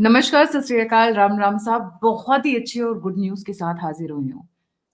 नमस्कार, सत श्री अकाल, राम राम साहब। बहुत ही अच्छी और गुड न्यूज़ के साथ हाज़िर हुई हूँ।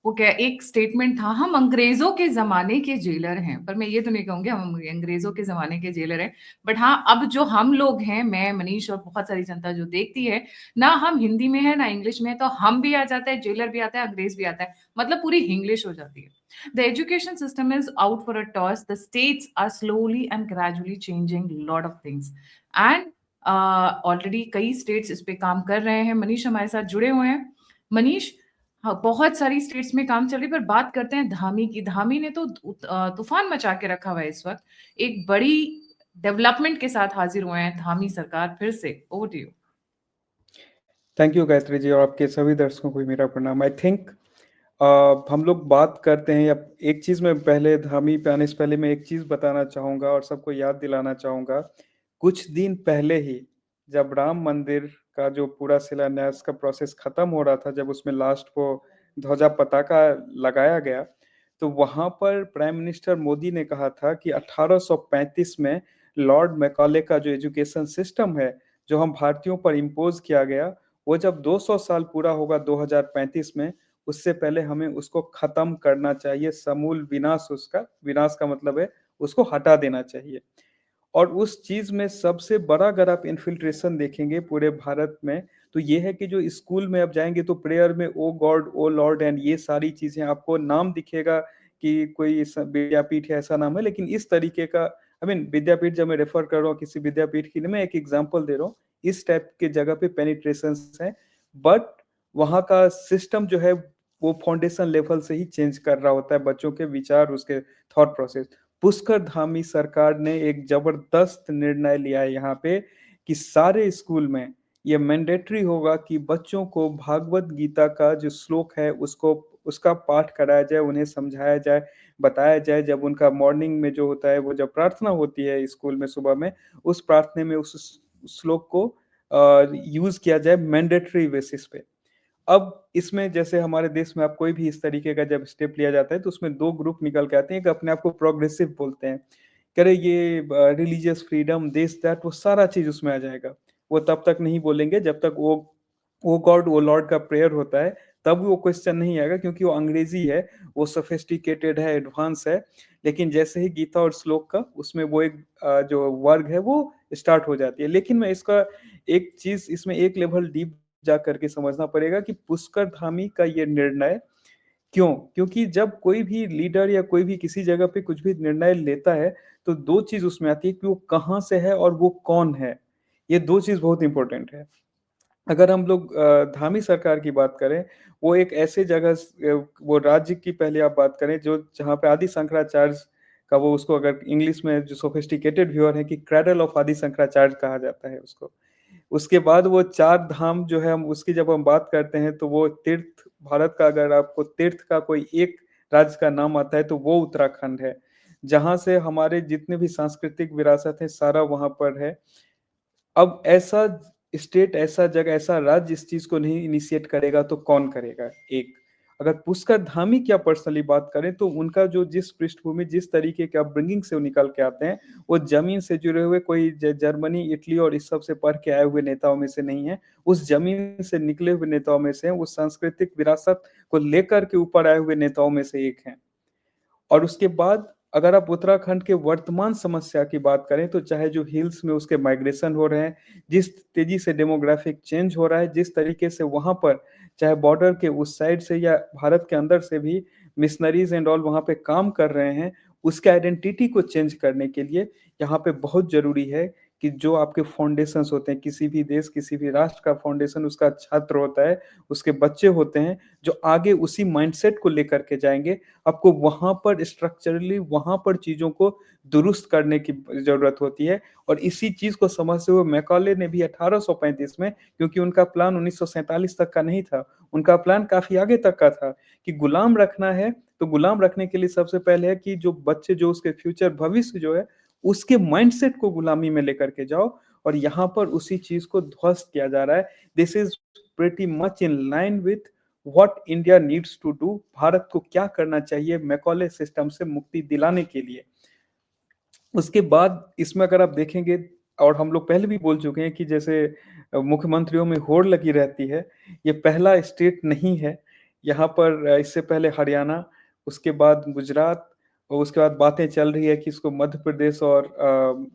वो क्या एक स्टेटमेंट था, हम अंग्रेज़ों के ज़माने के जेलर हैं, पर मैं ये तो नहीं कहूँगी हम अंग्रेज़ों के ज़माने के जेलर हैं। बट हाँ, अब जो हम लोग हैं, मैं, मनीष और बहुत सारी जनता जो देखती है, ना हम हिंदी में है, ना इंग्लिश में है, तो हम भी आ जाता है, जेलर भी आता है, अंग्रेज़ भी आता है, मतलब पूरी हिंग्लिश हो जाती है। The education system is out for a toss. The states are slowly and gradually changing lot of things. And already कई स्टेट्स इस पे काम कर रहे हैं। मनीष हमारे साथ जुड़े हुए हैं। मनीष, हाँ, बहुत सारी स्टेट्स में काम चल रही है, पर बात करते हैं धामी की। धामी ने तो तूफान मचा के रखा हुआ है इस वक्त। एक बड़ी डेवलपमेंट के साथ हाजिर हुए हैं धामी सरकार फिर से। Over to you. Thank you Gayatri ji और आपके सभी दर्शकों को भी मेरा प्रणाम। आई थिंक हम लोग बात करते हैं या एक चीज़ मैं पहले धामी पे आने से पहले मैं एक चीज़ बताना चाहूँगा और सबको याद दिलाना चाहूँगा। कुछ दिन पहले ही जब राम मंदिर का जो पूरा शिलान्यास का प्रोसेस खत्म हो रहा था, जब उसमें लास्ट को ध्वजा पताका लगाया गया, तो वहाँ पर प्राइम मिनिस्टर मोदी ने कहा था कि 1835 में लॉर्ड मैकॉले का जो एजुकेशन सिस्टम है, जो हम भारतीयों पर इम्पोज किया गया, वो जब 200 साल पूरा होगा 2035 में, उससे पहले हमें उसको खत्म करना चाहिए, समूल विनाश। उसका विनाश का मतलब है उसको हटा देना चाहिए। और उस चीज में सबसे बड़ा अगर आप इन्फिल्ट्रेशन देखेंगे पूरे भारत में, तो ये है कि जो स्कूल में आप जाएंगे तो प्रेयर में ओ गॉड ओ लॉर्ड एंड ये सारी चीजें आपको नाम दिखेगा कि कोई विद्यापीठ है, ऐसा नाम है, लेकिन इस तरीके का आई मीन विद्यापीठ जब मैं रेफर कर रहा हूँ किसी विद्यापीठ की, मैं एक एग्जांपल दे रहा हूँ, इस टाइप के जगह पे पेनिट्रेशन है। बट वहाँ का सिस्टम जो है वो फाउंडेशन लेवल से ही चेंज कर रहा होता है बच्चों के विचार, उसके थॉट प्रोसेस। पुष्कर धामी सरकार ने एक जबरदस्त निर्णय लिया है यहाँ पे कि सारे स्कूल में ये मैंडेटरी होगा कि बच्चों को भागवत गीता का जो श्लोक है उसको उसका पाठ कराया जाए, उन्हें समझाया जाए, बताया जाए। जब उनका मॉर्निंग में जो होता है, वो जब प्रार्थना होती है स्कूल में सुबह में, उस प्रार्थना में उस श्लोक को यूज किया जाए मैंडेटरी बेसिस पे। अब इसमें जैसे हमारे देश में आप कोई भी इस तरीके का जब स्टेप लिया जाता है तो उसमें दो ग्रुप निकल के आते हैं। एक अपने आप को प्रोग्रेसिव बोलते हैं, कह रहे ये रिलीजियस फ्रीडम दिस दैट, वो सारा चीज उसमें आ जाएगा। वो तब तक नहीं बोलेंगे जब तक वो गॉड वो लॉर्ड का प्रेयर होता है, तब वो क्वेश्चन नहीं आएगा, क्योंकि वो अंग्रेजी है, वो सोफिस्टिकेटेड है, एडवांस है। लेकिन जैसे ही गीता और श्लोक का उसमें वो एक जो वर्ग है वो स्टार्ट हो जाती है। लेकिन मैं इसका एक चीज इसमें एक लेवल डीप जा करके समझना पड़ेगा कि पुष्कर धामी का ये निर्णय क्यों, क्योंकि जब कोई भी लीडर या कोई भी किसी जगह पे कुछ भी निर्णय लेता है तो दो चीज उसमें आती है कि वो कहाँ से है और वो कौन है। ये दो चीज बहुत इंपॉर्टेंट है। अगर हम लोग धामी सरकार की बात करें, वो एक ऐसे जगह वो राज्य की पहले आप बात करें जो जहाँ पे आदि शंकराचार्य का, वो उसको अगर इंग्लिश में जो सोफिस्टिकेटेड व्यूअर है कि क्रेडल ऑफ आदि शंकराचार्य कहा जाता है उसको। उसके बाद वो चार धाम जो है, हम उसकी जब हम बात करते हैं तो वो तीर्थ, भारत का अगर आपको तीर्थ का कोई एक राज्य का नाम आता है तो वो उत्तराखंड है, जहाँ से हमारे जितने भी सांस्कृतिक विरासत है सारा वहां पर है। अब ऐसा स्टेट, ऐसा जगह, ऐसा राज्य इस चीज को नहीं इनिशिएट करेगा तो कौन करेगा। एक अगर पुष्कर धामी की पर्सनली बात करें तो उनका जो जिस पृष्ठभूमि, जिस तरीके के अपब्रिंगिंग से वो निकल के आते हैं, वो जमीन से जुड़े हुए कोई जर्मनी, इटली और इस सब से पढ़ के आए हुए नेताओं में से नहीं है। उस जमीन से निकले हुए नेताओं में से हैं, उस सांस्कृतिक विरासत को लेकर के ऊपर आए हुए नेताओं में से एक हैं। और उसके बाद अगर आप उत्तराखंड के वर्तमान समस्या की बात करें तो चाहे जो हिल्स में उसके माइग्रेशन हो रहे हैं, जिस तेजी से डेमोग्राफिक चेंज हो रहा है, जिस तरीके से वहां पर चाहे बॉर्डर के उस साइड से या भारत के अंदर से भी मिशनरीज एंड ऑल वहां पे काम कर रहे हैं, उसके आइडेंटिटी को चेंज करने के लिए यहाँ पे बहुत जरूरी है कि जो आपके फाउंडेशंस होते हैं, किसी भी देश, किसी भी राष्ट्र का फाउंडेशन उसका छात्र होता है, उसके बच्चे होते हैं जो आगे उसी माइंडसेट को लेकर के जाएंगे। आपको वहां पर स्ट्रक्चरली वहां पर चीजों को दुरुस्त करने की जरूरत होती है। और इसी चीज को समझते हुए मैकॉले ने भी 1835 में, क्योंकि उनका प्लान 1947 तक का नहीं था, उनका प्लान काफी आगे तक का था कि गुलाम रखना है, तो गुलाम रखने के लिए सबसे पहले है कि जो बच्चे, जो उसके फ्यूचर भविष्य जो है, उसके माइंडसेट को गुलामी में लेकर के जाओ। और यहाँ पर उसी चीज को ध्वस्त किया जा रहा है। This is pretty much in line with what India needs to do. Bharat को क्या करना चाहिए मैकॉले सिस्टम से मुक्ति दिलाने के लिए। उसके बाद इसमें अगर आप देखेंगे और हम लोग पहले भी बोल चुके हैं कि जैसे मुख्यमंत्रियों में होड़ लगी रहती है, ये पहला स्टेट नहीं है। यहाँ पर इससे पहले हरियाणा, उसके बाद गुजरात और उसके बाद बातें चल रही है कि इसको मध्य प्रदेश और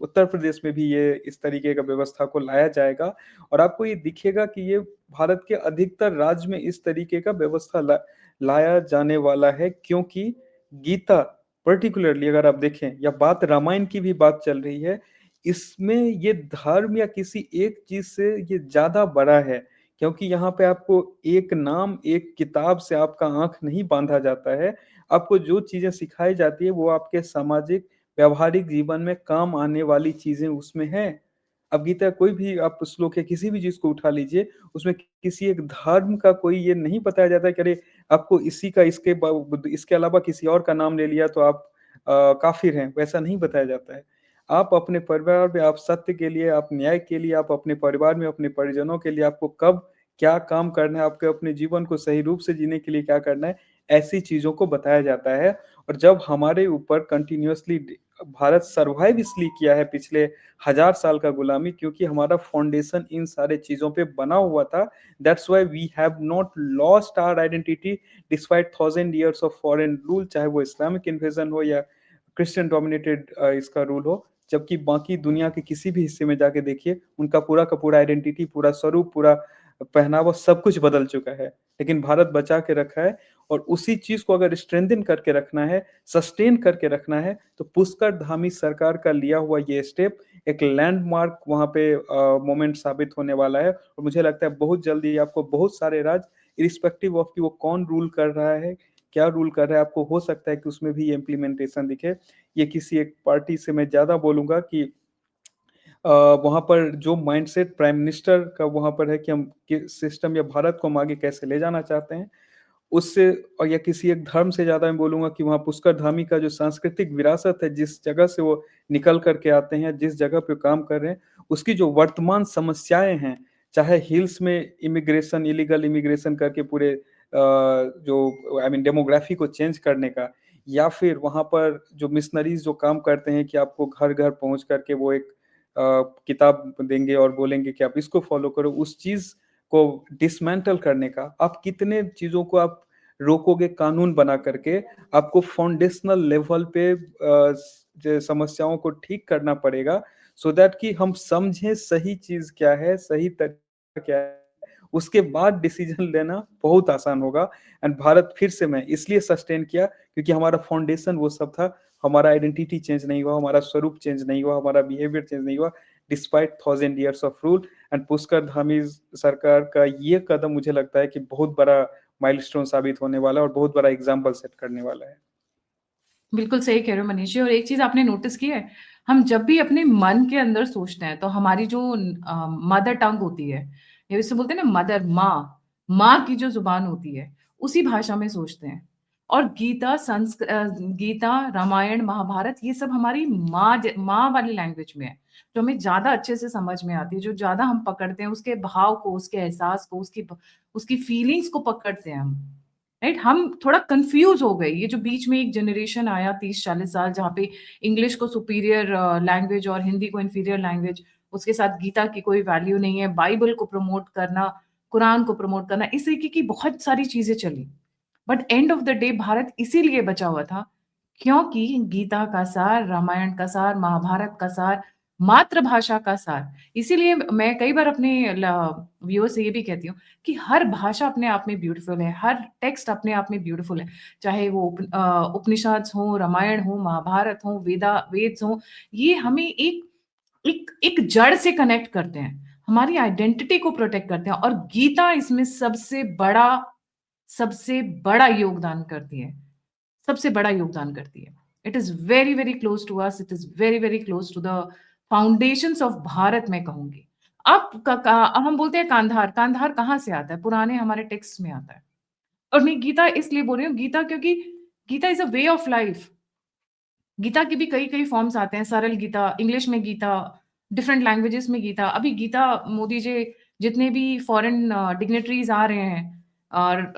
उत्तर प्रदेश में भी ये इस तरीके का व्यवस्था को लाया जाएगा। और आपको ये दिखेगा कि ये भारत के अधिकतर राज्य में इस तरीके का व्यवस्था लाया जाने वाला है, क्योंकि गीता पर्टिकुलरली अगर आप देखें या बात रामायण की भी बात चल रही है, इसमें ये धर्म या किसी एक चीज से ये ज्यादा बड़ा है, क्योंकि यहाँ पे आपको एक नाम एक किताब से आपका आंख नहीं बांधा जाता है। आपको जो चीजें सिखाई जाती है वो आपके सामाजिक व्यवहारिक जीवन में काम आने वाली चीजें उसमें हैं। अब गीता कोई भी आप श्लोक है किसी भी चीज को उठा लीजिए, उसमें किसी एक धर्म का कोई ये नहीं बताया जाता है कि अरे आपको इसी का इसके अलावा किसी और का नाम ले लिया तो आप काफिर हैं, वैसा नहीं बताया जाता है। आप अपने परिवार में आप सत्य के लिए, आप न्याय के लिए, आप अपने परिवार में अपने परिजनों के लिए आपको कब क्या काम करना है, आपके अपने जीवन को सही रूप से जीने के लिए क्या करना है, ऐसी चीजों को बताया जाता है। और जब हमारे ऊपर कंटिन्यूअसली भारत सर्वाइव इसलिए किया है पिछले 1000 साल का गुलामी, क्योंकि हमारा फाउंडेशन इन सारे चीजों पे बना हुआ था। That's why we have not lost our identity despite 1000 years of foreign rule, चाहे वो इस्लामिक इन्वेजन हो या क्रिश्चियन डोमिनेटेड इसका रूल हो। जबकि बाकी दुनिया के किसी भी हिस्से में जाके देखिए, उनका पूरा का पूरा आइडेंटिटी, पूरा स्वरूप, पूरा पहनावा सब कुछ बदल चुका है, लेकिन भारत बचा के रखा है। और उसी चीज को अगर स्ट्रेंथन करके रखना है, सस्टेन करके रखना है, तो पुष्कर धामी सरकार का लिया हुआ ये स्टेप एक लैंडमार्क वहां पे मोमेंट साबित होने वाला है। और मुझे लगता है बहुत जल्दी आपको बहुत सारे राज्य इरिस्पेक्टिव ऑफ कि वो कौन रूल कर रहा है, क्या रूल कर रहा है, आपको हो सकता है कि उसमें भी ये इम्प्लीमेंटेशन दिखे। ये किसी एक पार्टी से मैं ज्यादा बोलूंगा कि वहां पर जो माइंडसेट प्राइम मिनिस्टर का वहां पर है कि हम सिस्टम या भारत को हम आगे कैसे ले जाना चाहते हैं, उससे और या किसी एक धर्म से ज्यादा मैं बोलूंगा कि वहाँ पुष्कर धामी का जो सांस्कृतिक विरासत है, जिस जगह से वो निकल करके आते हैं, जिस जगह पे काम कर रहे हैं, उसकी जो वर्तमान समस्याएं हैं, चाहे हिल्स में इमिग्रेशन, इलीगल इमिग्रेशन करके पूरे जो आई मीन डेमोग्राफी को चेंज करने का, या फिर वहाँ पर जो मिशनरीज जो काम करते हैं कि आपको घर घर पहुंच करके वो एक किताब देंगे और बोलेंगे कि आप इसको फॉलो करो, उस चीज को डिसमेंटल करने का आप कितने चीजों को आप रोकोगे कानून बना करके। आपको फाउंडेशनल लेवल पे जो समस्याओं को ठीक करना पड़ेगा, सो दैट कि हम समझें सही चीज क्या है, सही तरीका क्या है, उसके बाद डिसीजन लेना बहुत आसान होगा। एंड भारत फिर से मैं इसलिए सस्टेन किया क्योंकि हमारा फाउंडेशन वो सब था। हमारा आइडेंटिटी चेंज नहीं हुआ, हमारा स्वरूप चेंज नहीं हुआ, हमारा बिहेवियर चेंज नहीं हुआ, despite 1000 years of rule. And Pushkar Dhami सरकार का ये कदम मुझे लगता है कि बहुत बड़ा माइलस्टोन साबित होने वाला है और बहुत बड़ा एग्जाम्पल सेट करने वाला है। बिल्कुल सही कह रहे हो मनीष जी। और एक चीज़ आपने नोटिस की है, हम जब भी अपने मन के अंदर सोचते हैं, तो हमारी जो मदर टंग होती है, या जिसे बोलते हैं ना मदर, माँ की जो ज़ुबान होती है, उसी भाषा में सोचते हैं। और गीता, रामायण, महाभारत ये सब हमारी माँ वाली लैंग्वेज में है, जो हमें ज़्यादा अच्छे से समझ में आती है, जो ज़्यादा हम पकड़ते हैं, उसके भाव को, उसके एहसास को, उसकी फीलिंग्स को पकड़ते हैं हम। राइट, हम थोड़ा कंफ्यूज हो गए। ये जो बीच में एक जनरेशन आया 30-40 साल, जहाँ पे इंग्लिश को सुपीरियर लैंग्वेज और हिंदी को इंफीरियर लैंग्वेज, उसके साथ गीता की कोई वैल्यू नहीं है, बाइबल को प्रमोट करना, कुरान को प्रमोट करना, इस तरीके की बहुत सारी चीजें चली। But end of the day Bharat इसीलिए बचा हुआ था क्योंकि गीता का सार, रामायण का सार, महाभारत का सार, मातृभाषा का सार। इसीलिए मैं कई बार अपने व्यूअर्स से ये भी कहती हूँ कि हर भाषा अपने आप में ब्यूटीफुल है, हर टेक्स्ट अपने आप में ब्यूटीफुल है। चाहे वो उपनिषद हो, रामायण हो, महाभारत हो, वेद्स हो, ये हमें एक एक एक जड़ से कनेक्ट करते हैं, हमारी आइडेंटिटी को प्रोटेक्ट करते हैं, और गीता इसमें सबसे बड़ा योगदान करती है, सबसे बड़ा योगदान करती है। It is very, very close to us, it is very, very close to the foundations of Bharat, मैं कहूँगी। अब हम बोलते हैं कांधार, कांधार कहाँ से आता है? पुराने हमारे टेक्स्ट में आता है। और मैं गीता इसलिए बोल रही हूँ, गीता क्योंकि Gita is a way of life. Gita के भी कई-कई फॉर्म्स आते हैं, सरल गीता, इंग्लिश में गीता, डिफरेंट लैंग्वेजेज़ में गीता। अभी गीता मोदी जी जितने भी फॉरेन डिग्निटरीज़ आ रहे हैं, और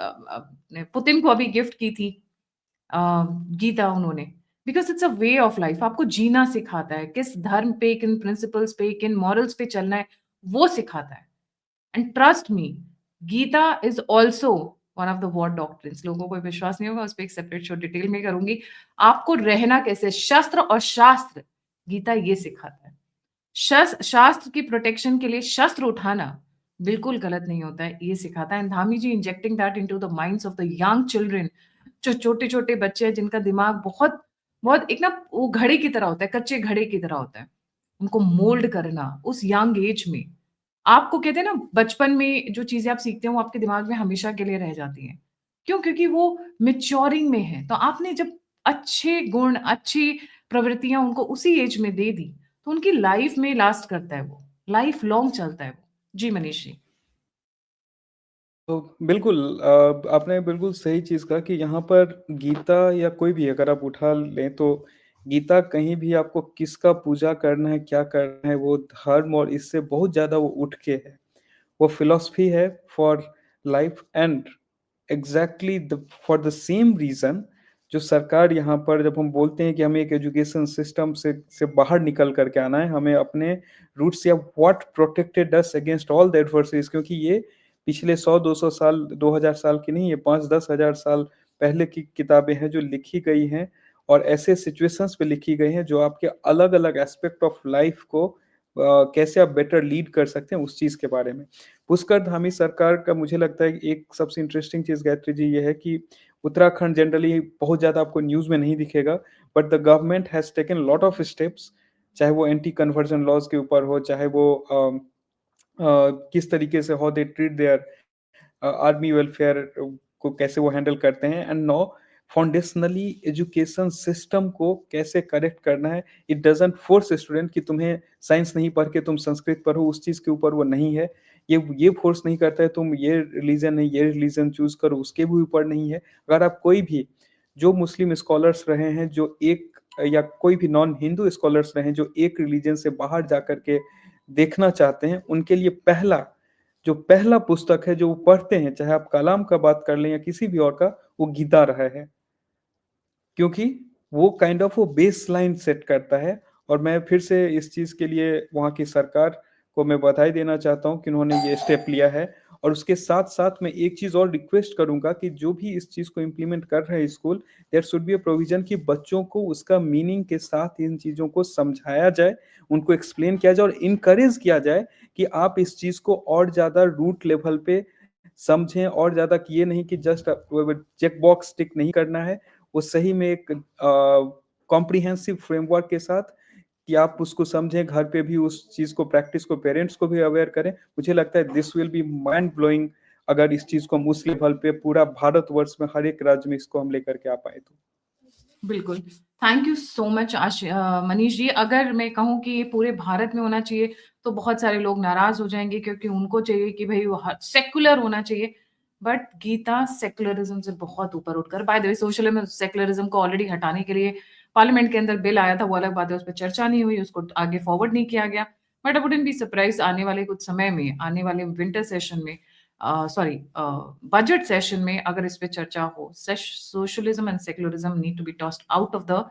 पुतिन को अभी गिफ्ट की थी अ, गीता उन्होंने। Because it's a way of life, आपको जीना सिखाता है, किस धर्म पे, किन प्रिंसिपल्स पे, किन मॉरल्स पे चलना है, वो सिखाता है। And trust me, Gita is also one of the war doctrines. लोगों को विश्वास नहीं होगा, उस पर एक सेपरेट शो डिटेल में करूंगी। आपको रहना कैसे, शस्त्र और शास्त्र, गीता ये सिखाता है। शास्त्र की प्रोटेक्शन के लिए शस्त्र उठाना बिल्कुल गलत नहीं होता है, ये सिखाता है। And Dhami ji injecting that into the minds of the young children, जो छोटे छोटे बच्चे हैं जिनका दिमाग बहुत बहुत एक ना वो घड़े की तरह होता है, कच्चे घड़े की तरह होता है, उनको मोल्ड करना उस यंग एज में। आपको कहते हैं ना, बचपन में जो चीजें आप सीखते हैं वो आपके दिमाग में हमेशा के लिए रह जाती हैं। क्यों? क्योंकि वो मेच्योरिंग में है। तो आपने जब अच्छे गुण, अच्छी प्रवृत्तियां उनको उसी एज में दे दी, तो उनकी लाइफ में लास्ट करता है वो, लाइफ लॉन्ग चलता है वो। जी मनीष जी। तो बिल्कुल आपने बिल्कुल सही चीज़ कहा कि यहाँ पर गीता या कोई भी अगर आप उठा लें तो गीता कहीं भी आपको किसका पूजा करना है, क्या करना है, वो धर्म और इससे बहुत ज़्यादा वो उठ के है। वो फिलॉसफी है for life and exactly the for the same reason जो सरकार यहाँ पर जब हम बोलते हैं कि हमें एक एजुकेशन सिस्टम से बाहर निकल कर के आना है, हमें अपने रूट्स या what protected us against all the adversaries क्योंकि ये पिछले 100-200 साल, 2000 साल की नहीं, ये 5-10 हज़ार साल पहले की किताबें हैं जो लिखी गई हैं और ऐसे सिचुएशंस पे लिखी गई हैं जो आपके अलग-अलग एस्पेक्ट ऑफ लाइफ को कैसे आप बेटर लीड कर सकते हैं उस चीज़ के बारे में। पुष्कर धामी सरकार का मुझे लगता है कि एक सबसे इंटरेस्टिंग चीज़ गायत्री जी ये है कि उत्तराखंड जनरली बहुत ज़्यादा आपको न्यूज़ में नहीं दिखेगा, but the government has taken lot of steps, चाहे वो एंटी कन्वर्जन लॉज़ के ऊपर हो, चाहे वो किस तरीके से how they treat their army welfare को कैसे वो हैंडल करते हैं and no foundationally education system को कैसे करेक्ट करना है। इट डजंट फोर्स स्टूडेंट कि तुम्हें साइंस नहीं पढ़ के तुम संस्कृत पढ़ो, उस चीज़ के ऊपर वो नहीं है। ये फोर्स नहीं करता है तुम ये रिलीजन है, ये रिलीजन चूज़ करो, उसके भी ऊपर नहीं है। अगर आप कोई भी जो मुस्लिम स्कॉलर्स रहे हैं, जो एक या कोई भी नॉन हिंदू स्कॉलर्स रहे हैं, जो एक रिलीजन से बाहर जा कर के देखना चाहते हैं, उनके लिए पहला पुस्तक है जो वो पढ़ते हैं, चाहे आप कलाम का बात कर लें या किसी भी और का, वो गीता रहा है। क्योंकि वो काइंड ऑफ वो बेसलाइन सेट करता है और मैं फिर से इस चीज़ के लिए वहाँ की सरकार को मैं बधाई देना चाहता हूँ कि उन्होंने ये स्टेप लिया है। और उसके साथ-साथ मैं एक चीज़ और रिक्वेस्ट करूँगा कि जो भी इस चीज़ को इम्प्लीमेंट कर रहे हैं school, there should be a provision कि बच्चों को उसका मीनिंग के साथ इन चीज़ों को समझाया जाए, उनको एक्सप्लेन किया जाए और इनकरेज किया जाए कि आप इस चीज़ को और ज़्यादा रूट लेवल पे समझें और ज़्यादा कि ये नहीं कि जस्ट चेक बॉक्स टिक नहीं करना है, वो सही में एक कॉम्प्रिहेंसिव फ्रेमवर्क के साथ कि आप उसको समझें, घर पे भी उस चीज़ को प्रैक्टिस को पेरेंट्स को भी अवेयर करें। मुझे लगता है this will be mind blowing अगर इस चीज़ को हम उस लेवल पे पूरा भारतवर्ष में हर एक राज्य में इसको हम लेकर के आ पाएँ तो। बिल्कुल। Thank you so much Manish ji. अगर मैं कहूँ कि ये पूरे भारत में होना चाहिए, तो बहुत सारे लोग नाराज़ हो जाएँगे क्योंकि उनको चाहिए कि भई वो ह सेक्युलर होना चाहिए। बट गीता सेक्युलरिज़्म से बहुत ऊपर उठकर, by the way socialism secularism को ऑलरेडी हटाने के लिए पार्लियामेंट के अंदर बिल आया था, वो अलग बात है, उस पे चर्चा नहीं हुई, उसको आगे फॉरवर्ड नहीं किया गया। But I wouldn't be surprised आने वाले कुछ समय में, आने वाले विंटर सेशन में सॉरी बजट सेशन में अगर इस पे चर्चा हो, socialism and secularism need to be tossed out of the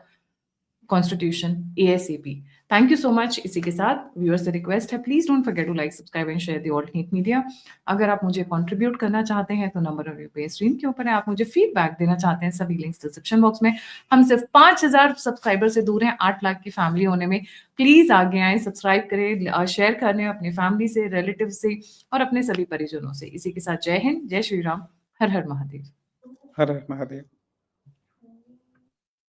constitution ASAP. Thank you so much. इसी के साथ व्यूअर्स से रिक्वेस्ट है, please don't forget to like, subscribe and share the alternate media. अगर आप मुझे कंट्रीब्यूट करना चाहते हैं तो नंबर ऑफ पे स्क्रीन के ऊपर है। आप मुझे फीडबैक देना चाहते हैं, सभी लिंक्स डिस्क्रिप्शन बॉक्स में। हम सिर्फ 5000 सब्सक्राइबर से दूर हैं 8 लाख की फैमिली होने में। प्लीज आगे आए, सब्सक्राइब करें, शेयर करें अपनी फैमिली से, रिलेटिव से और अपने सभी परिजनों से। इसी के साथ जय हिंद, जय श्री राम, हर हर महादेव। हर हर महादेव।